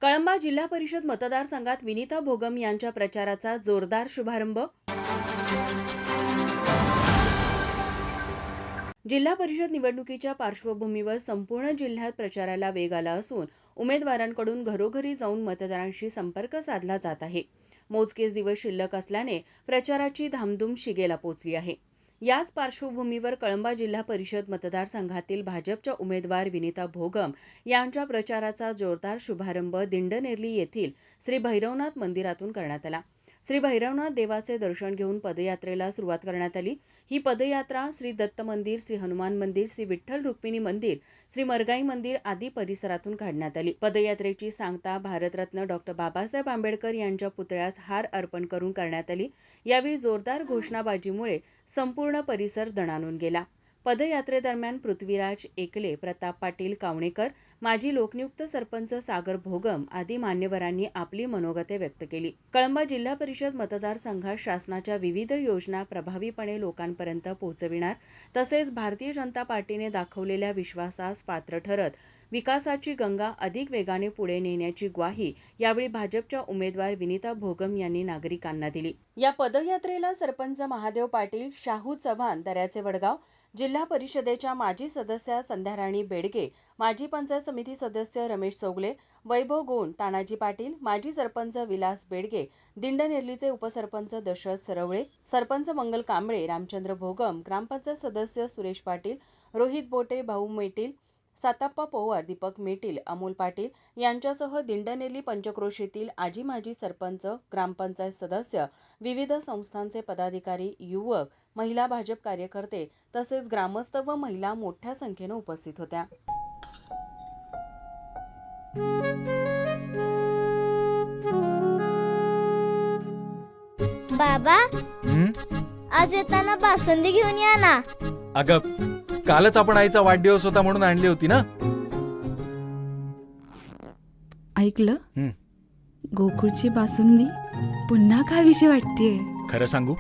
कळंबा जिल्हा परिषद मतदारसंघात विनिता भोगम यांच्या प्रचाराचा जोरदार शुभारंभ. जिल्हा परिषद निवडणुकीच्या पार्श्वभूमीवर संपूर्ण जिल्ह्यात प्रचाराला वेग आला असून उमेदवारांकडून घरोघरी जाऊन मतदारांशी संपर्क साधला जात आहे. मोजकेच दिवस शिल्लक असल्याने प्रचाराची धामधूम शिगेला पोहोचली आहे. याच पार्श्वभूमीवर कळंबा जिल्हा परिषद मतदारसंघातील भाजपच्या उमेदवार विनिता भोगम यांच्या प्रचाराचा जोरदार शुभारंभ दिंडनेरली येथील श्री भैरवनाथ मंदिरातून करण्यात आला. श्री भैरवनाथ देवाचे दर्शन घेऊन पदयात्रेला सुरुवात करण्यात आली. ही पदयात्रा श्री दत्त मंदिर, श्री हनुमान मंदिर, श्री विठ्ठल रुक्मिणी मंदिर, श्री मरगाई मंदिर आदी परिसरातून काढण्यात आली. पदयात्रेची सांगता भारतरत्न डॉ. बाबासाहेब आंबेडकर यांच्या पुतळ्यास हार अर्पण करून करण्यात आली. यावेळी जोरदार घोषणाबाजीमुळे संपूर्ण परिसर दणाणून गेला. पदयात्रेदरम्यान पृथ्वीराज एकले, प्रताप पाटील कावणेकर, माजी लोकनियुक्त सरपंच सागर भोगम आदी मान्यवरांनी आपली मनोगते व्यक्त केली. कळंबा जिल्हा परिषद मतदारसंघात शासनाच्या विविध योजना प्रभावीपणे लोकांपर्यंत पोहोचविणार तसेच भारतीय जनता पार्टीने दाखवलेल्या विश्वासास पात्र ठरत विकासाची गंगा अधिक वेगाने पुढे नेण्याची ग्वाही यावेळी भाजपच्या उमेदवार विनिता भोगम यांनी नागरिकांना दिली. या पदयात्रेला सरपंच महादेव पाटील, शाहू चव्हाण, दऱ्याचे वडगाव, जिल्हा परिषदेच्या माजी सदस्या संध्याराणी बेडगे, माजी पंचायत समिती सदस्य रमेश चौगले, वैभव गोंड, तानाजी पाटील, माजी सरपंच विलास बेडगे, दिंडनेरलीचे उपसरपंच दशरथ सरवळे, सरपंच मंगल कांबळे, रामचंद्र भोगम, ग्रामपंचायत सदस्य सुरेश पाटील, रोहित बोटे, भाऊ मेटील, साताप्पा पवार, दीपक मेटील, अमोल पाटील यांच्यासह दिंडनेरली पंचक्रोशीतील आजी माजी सरपंच, ग्रामपंचायत सदस्य, विविध संस्थांचे पदाधिकारी, युवक, महिला भाजप कार्यकर्ते तसेच ग्रामस्थ व महिला मोठ्या संख्येने उपस्थित होत्या. बाबा, आज येताना बासुंदी घेऊन या ना. अगं, कालच आपण आईचा वाढदिवस होता म्हणून आणली होती ना. ऐकलं, गोकुळची बासुंदी पुन्हा खावीशी वाटतेय. खरं सांगू,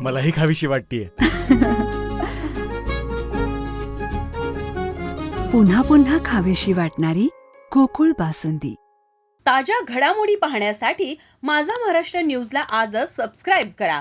मलाही खावीशी वाटतेय. पुन्हा पुन्हा खावीशी वाटणारी गोकुळ बासुंदी. ताज्या घडामोडी पाहण्यासाठी माझा महाराष्ट्र न्यूजला आजच सबस्क्राईब करा.